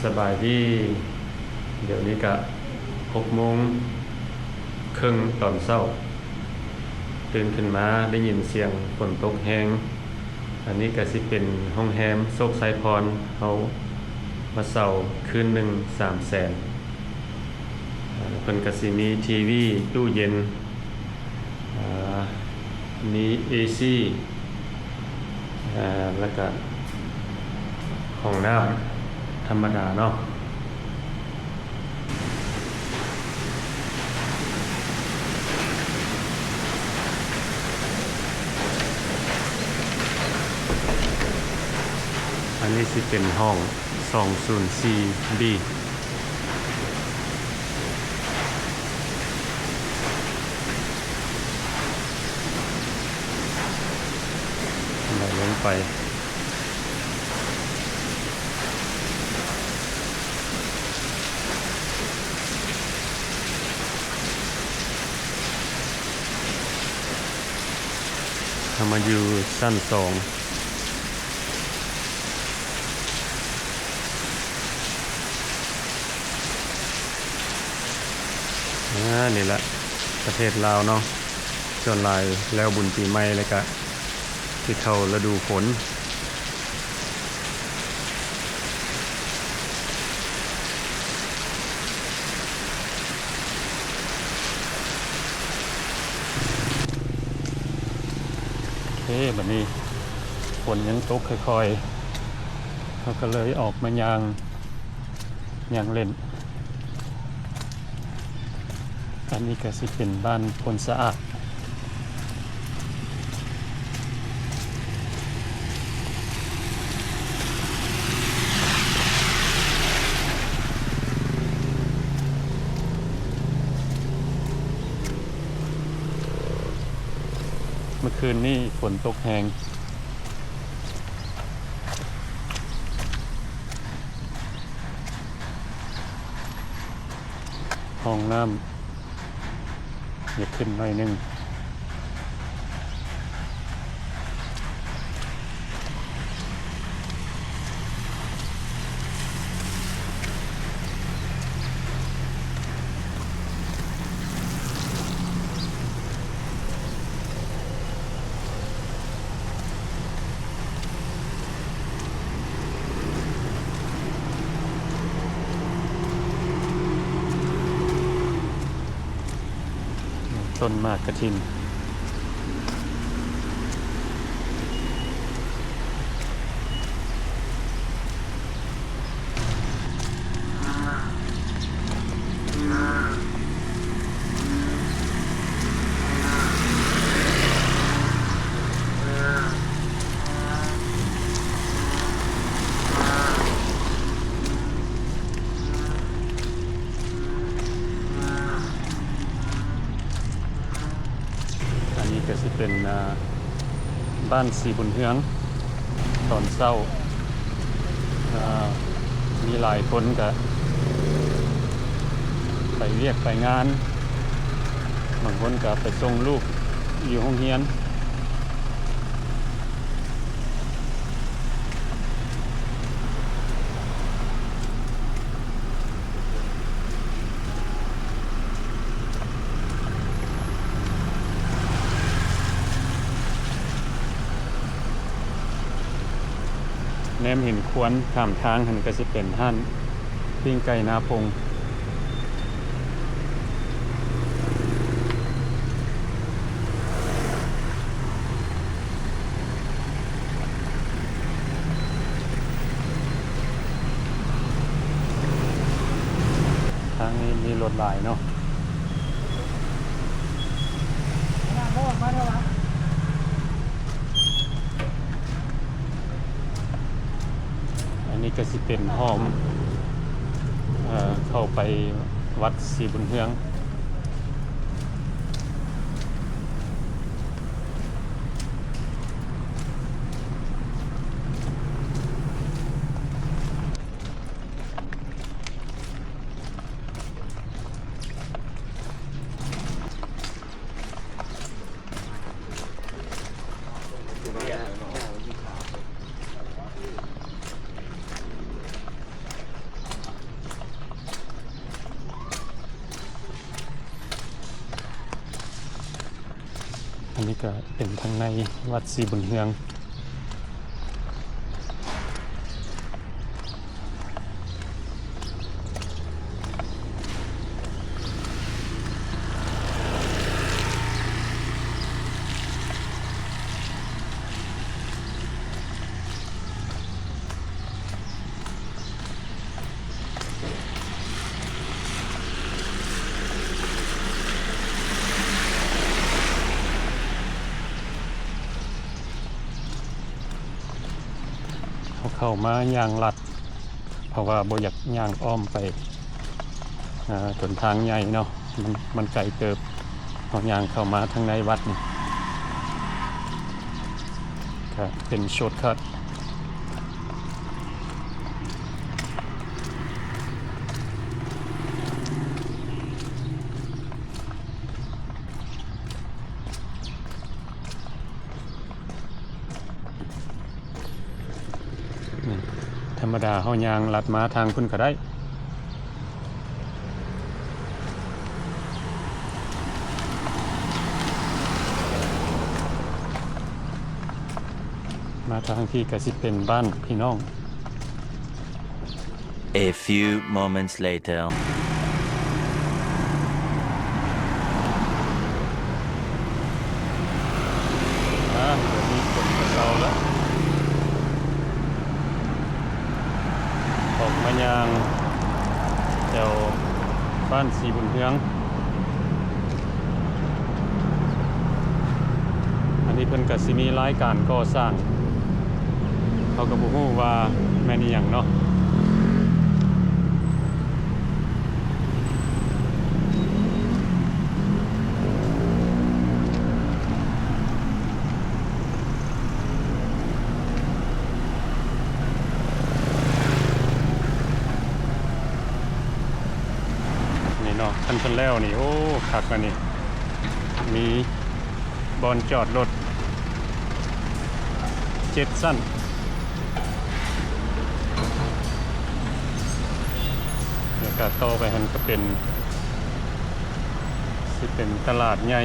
สบายดีเดี๋ยวนี้ก็6 โมงครึ่งตอนเช้าตื่นขึ้นมาได้ยินเสียงฝนตกแฮงอันนี้ก็สิเป็นห้องแฮมโชคไซพรเขามาเช่าคืนหนึ่ง300,000เพิ่นก็สิมีทีวีตู้เย็นมีเอซีแล้วก็ห้องน้ำธรรมดาเนาะอันนี้สิเป็นห้อง 204B ไหลลงไปทำมาอยู่ชั้น2นี่แหละประเทศลาวเนาะส่วนหลายแล้วบุญปีใหม่เลยก็ที่เข้าฤดูฝนแบบนี้ฝนยังตกค่อยๆเขาก็เลยออกมายางเล่นอันนี้ก็สิเป็นบ้านคนสะอาดเมื่อคืนนี้ฝนตกแรงห้องน้ำอยากขึ้นหน่อยนึงต้นมากกระทินก็สิเป็นบ้านสีบุญเฮืองตอนเช้ามีหลายคนก็ไปเรียกไปงานบางคนก็ไปส่งลูกอยู่ห้องเรียนแนมเห็นควรข้ามทางหันก็สิเป็นห้านปิ้งไก่นาพงทางนี้มีรถหลายเนาะอันนี้ก็สิเป็นห้องเข้าไปวัดสีบุญเฮือง อันนี้ก็เป็นทางในวัดศรีบุญเฮืองเข้ามาย่างลัดเพราะว่าบ่อยากย่างอ้อมไปจนทางใหญ่เนาะมันไกลเกิบเอาย่างเข้ามาทางในวัดนี่ก็เป็นช็อตคัทธรรมดาเฮาย่างลัดมาทางพุ่นก็ได้มาทางที่ก็สิเป็นบ้านพี่น้อง A few moments later เดี๋ยวนี้ฝนก็เศร้าแล้วออกมายางแถวบ้านศรีบุญเฮืองอันนี้เพิ่นก็สิมีรายการก่อสร้างเขาก็บ่ฮู้ว่าแม่นอีหยังเนาะคันเพิ่นแล้วนี่โอ้คักอันนี้มีบอนจอดรถ7สั้นแล้วก็ต่อไปหันก็เป็นสิเป็นตลาดใหญ่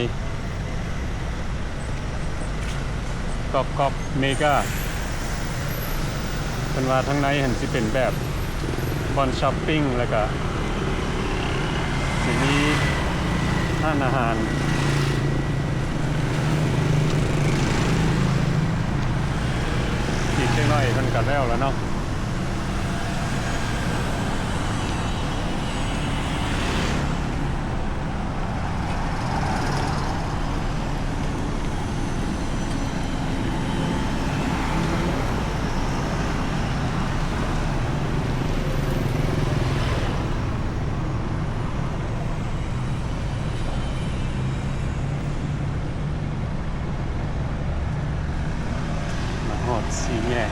กอบเมกาเพิ่นว่าทางในหันสิเป็นแบบบอนช้อปปิ้งแล้วก็มีร้านอาหารอีกเล็กน้อยมันก็แล้วเนาะสี่แยก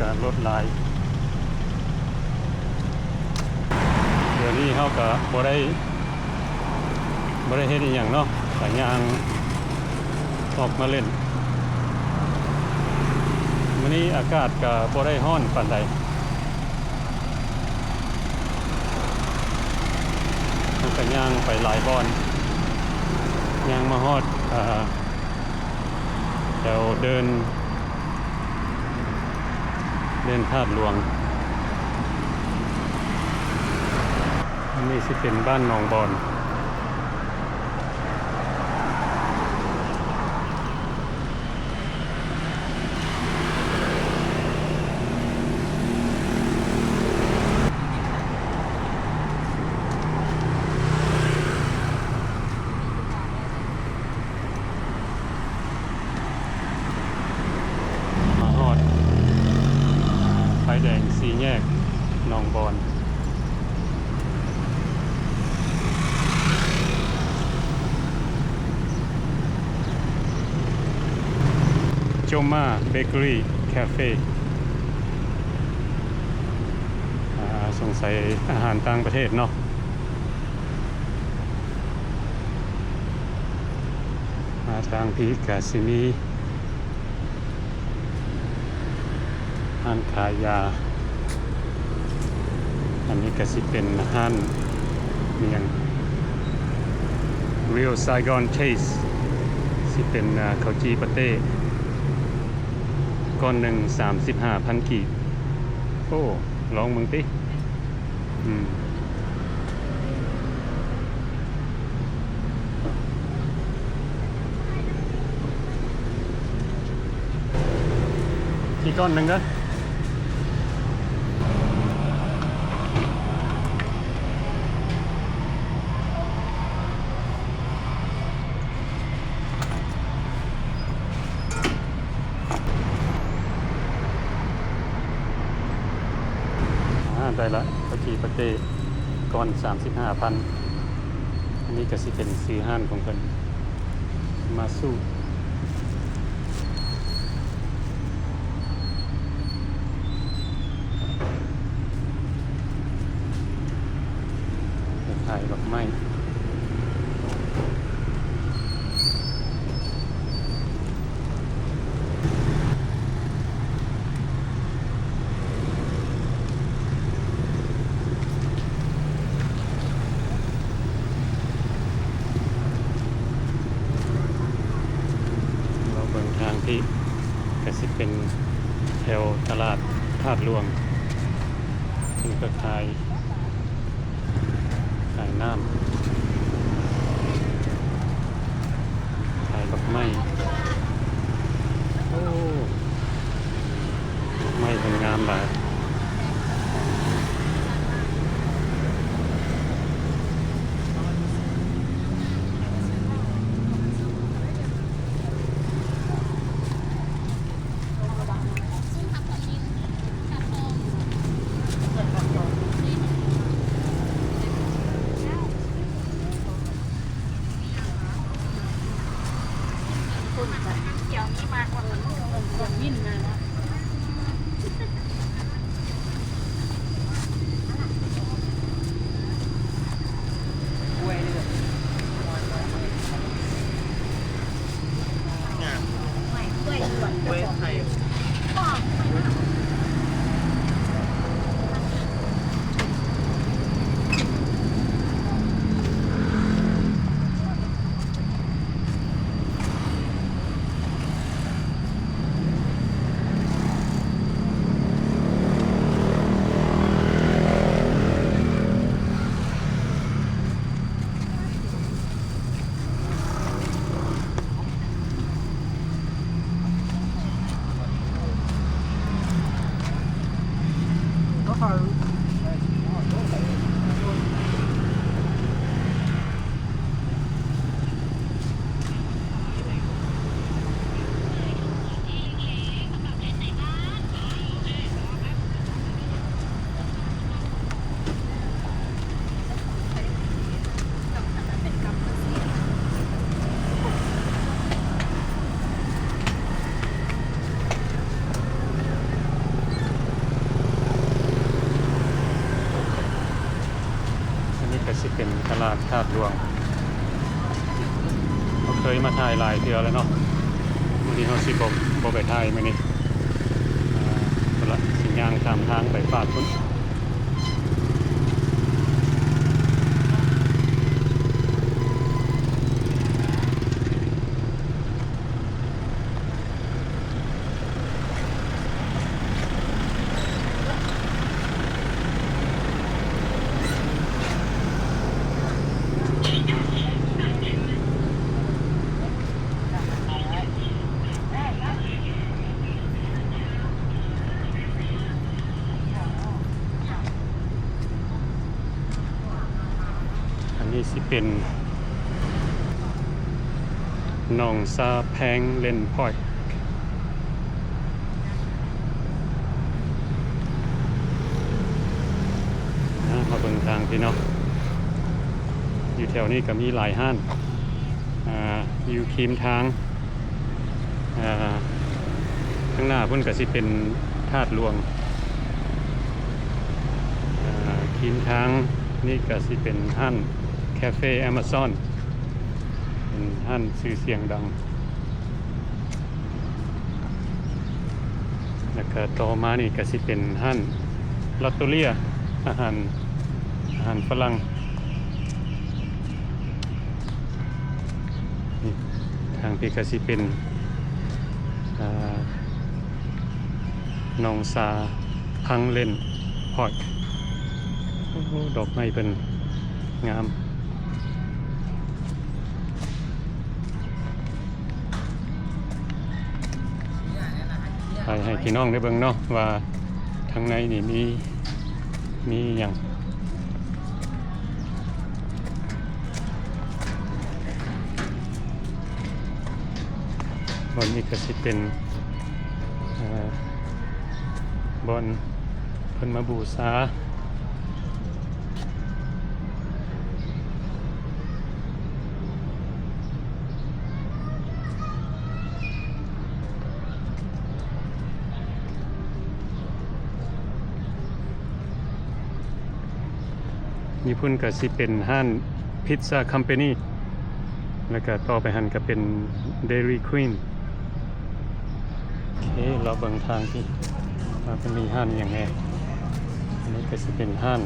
การรถลายเดี๋ยวนี้เขาก็บ่ได้เฮ็ดอีหยังเนาะแต่ยางออกมาเล่นมื้อนี้อากาศก็บ่ได้ร้อนปานใดเขาก็ย่างไปหลายบ่อนย่างมาฮอดแถวเดินธาตุหลวงอันนี้สิเป็นบ้านหนองบอนแดงสี่แยกหนองบอน Joma Bakery Cafe สงสัยอาหารต่างประเทศเนาะมาทางพีกาซิมีห้านขายยาอันนี้ก็สิเป็นห้านเมียง Real Saigon Taste สิเป็นข้าวจีปาเต้ก้อนหนึ่ง35,000 กีบโอ้ลองมึงติกี่ก้อนหนึ่งนะได้ละปากีปาเต้ก้อน 35,000 อันนี้ก็สิเป็นซื้อห้านของเพิ่นมาสู้ถ่ายดอกไม้ทางที่ก็สิเป็นแถวตลาดธาตุหลวงซึ่งก็ขายน้ำขายดอกไม้โอ้ดอกไม้เป็นงามหลายเดี๋ยวนี้มากกว่าวิ่นมาแล้ว สิเป็นตลาดธาตุหลวงเราเคยมาถ่ายหลายเทื่อแล้วเนาะวันนี้เราสิบ่ไปถ่ายมื้อนี้ละสิย่างตามทางไปฝากพุ่นนี่สิเป็นหนองซาแพงเลนพอยต์มาเบิ่งทางพี่เนาะอยู่แถวนี้ก็มีหลายห้านอยู่คีมทาง ข้างหน้าพุ่นก็สิเป็นธาตุหลวงทีนทางนี่ก็สิเป็นห้านคาเฟ่แอมะซอนเป็นห้านชื่อเสียงดังแล้วก็ต่อมานี่ก็สิเป็นห้านลอตโตเลียอาหารฝรั่งนี่ทางพี่ก็สิเป็นนองซาพังเล่นพอร์ตโอ้โหดอกไม้เป็นงามไปให้พี่น้องได้เบิ่งเนาะว่าทางในนี่มีอย่างบอนนี้ก็สิเป็นบอนเพิ่นมาบูชานี่พุ่นก็สิเป็นห้านพิซซ่าคัมพานีแล้วก็ต่อไปหันก็เป็น Dairy Queen โอเคเราเบิ่งทางที่ว่าเป็นมีห้านอย่างไรอันนี้ก็สิเป็นห้าน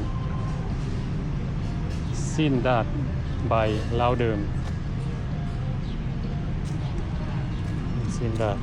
ซินดาดใบลาวเดิมซินดาด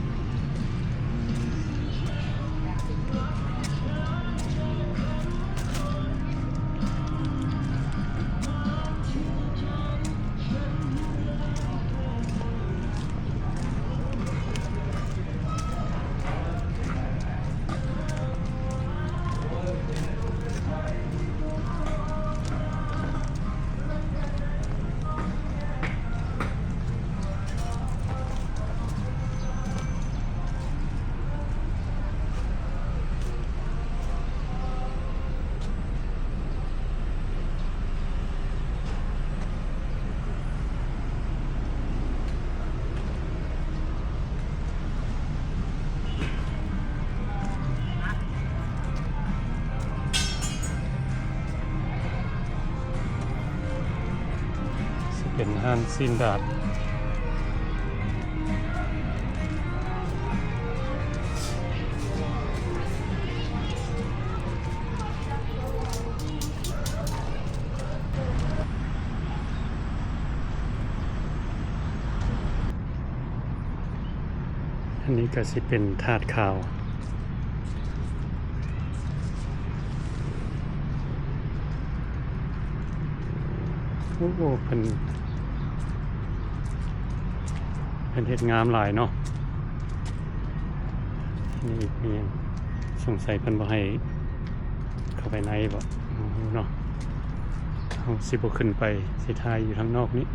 เป็นห้านซินดาดอันนี้ก็สิเป็นถาดขาวโอ้โหเป็นเฮ็ดงามหลายเนาะนี่มีสงสัยเพิ่นบ่ให้เข้าไปในบ่เนาะเฮาสิบ่ขึ้นไปสิถ่ายอยู่ทางนอกนี้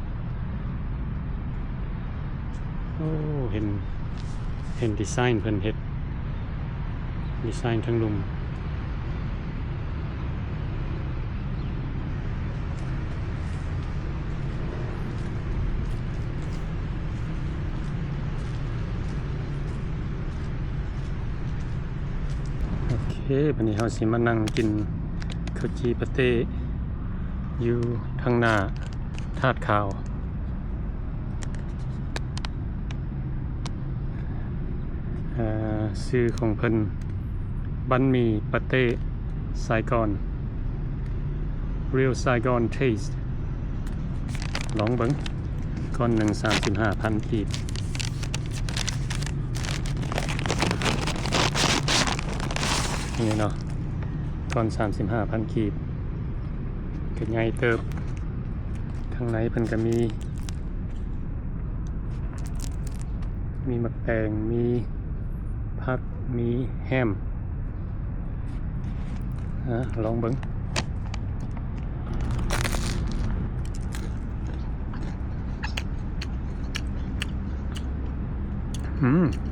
โอ้เห็นดีไซน์เพิ่นเฮ็ดดีไซน์ทั้งลุมวันนี้เราสิมานั่งกินข้าวจีปาเต้อยู่ทางหน้าธาตุขาวชื่อของเพิ่นบันหมี่ปาเต้ไซกอน Real Saigon Taste ลองเบิ่งก้อนหนึ่ง35,000 กีบนี่เนาะก้อน35,000 กีบก็ใหญ่เติบข้างในเพิ่นก็มีมะแตงมีผักมีแฮมลองเบิ่ง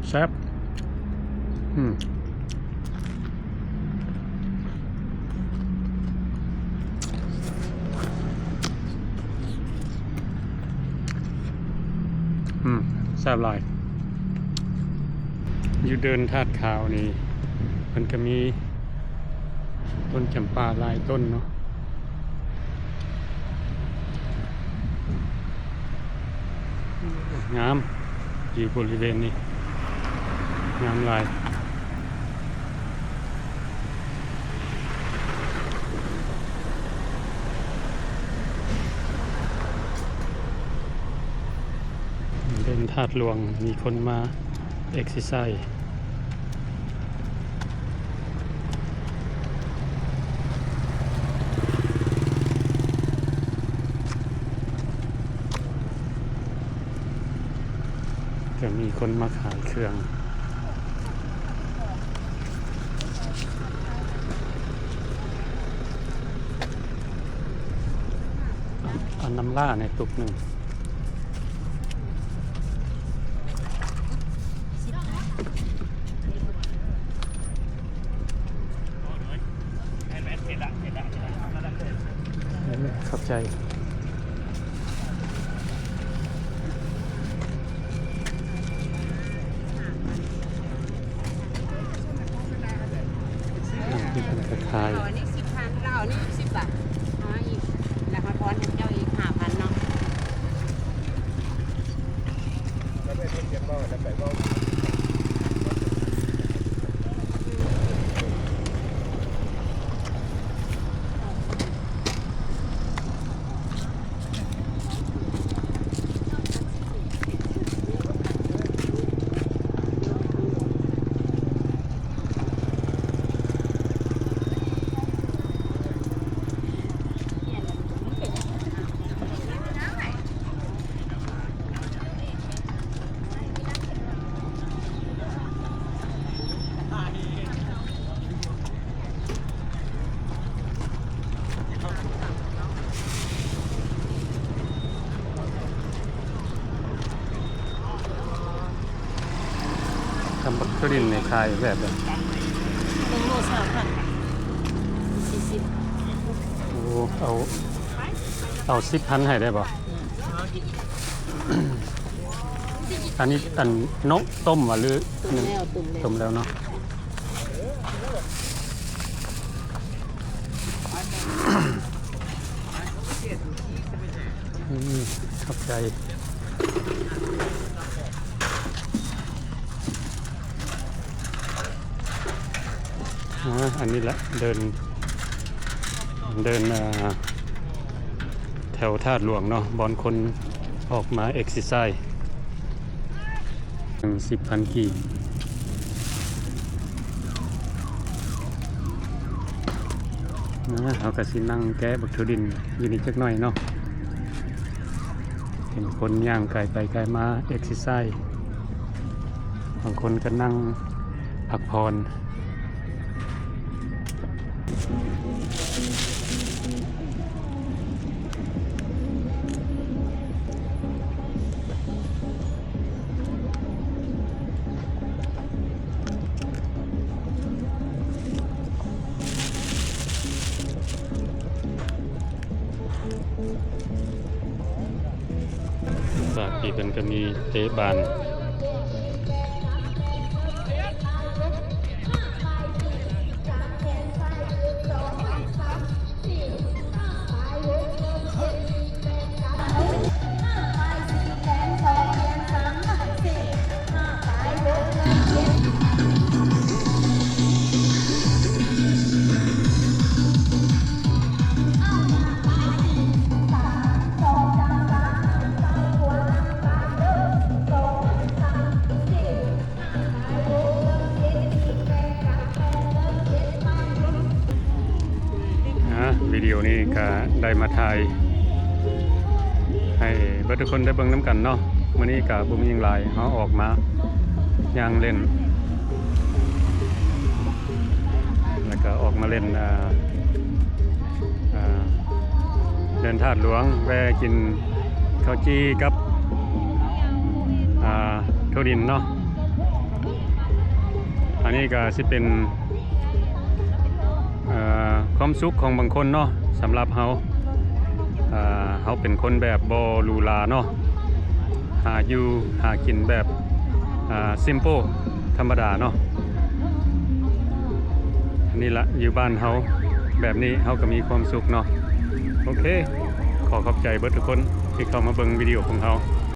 แซ่บแซ่บหลาย อยู่เดินธาตุขาวนี่มันก็มีต้นจำปาหลายต้นเนาะงามอยู่บริเวณนี้งามหลายเดินธาตุหลวงมีคนมาเอ็กซิไซส์จะมีคนมาขายเครื่องเอาน้ำล่าในตุกหนึ่งขอบใจที่เป็นกระทาย อันนี้10,000เรานี่10 บาทอ๋ออีกแล้วมาพรเจ้าอีก5,000เนาะทำบักทุดินในคายแบบเลย 1 โล2,000 40 โอ้เอา10,000ให้ได้ป่ะ อันนี้อันนกต้มอ่ะหรือ ตุ่มแล้วตุ่มแล้ว ต้มแล้วเนาะขอบใจอันนี้แหละเดินแถวธาตุหลวงเนาะบอนคนออกมาเอ็กซิไซส์10,000 กีเอากระสินั่งแก้บักทุดินอยู่นี่จักหน่อยเนาะเห็นคนย่างไกลไปไกลมาเอ็กซิไซส์บางคนก็นั่งพักผ่อนฝากปีเป็นก็มีเตะบานวิดีโอนี้ก็ได้มาถ่ายให้เบิดทุกคนได้เบิ่งน้ำกันเนาะมื้อนี้ก็บ่มีหยังหลายเฮาออกมาย่างเล่นแล้วก็ออกมาเล่นเดินธาตุหลวงแวะกินข้าวจี่กับทุดินเนาะอันนี้ก็สิเป็นความสุขของบางคนเนาะสำหรับเฮาเป็นคนแบบบ่หรูหราเนาะหาอยู่หากินแบบซิมเปิลธ ธรรมดาเนาะนี่ละอยู่บ้านเฮาแบบนี้เฮาก็มีความสุขเนาะโอเคขอขอบใจเบิดทุกคนที่เข้ามาเบิ่งวิดีโอของเฮา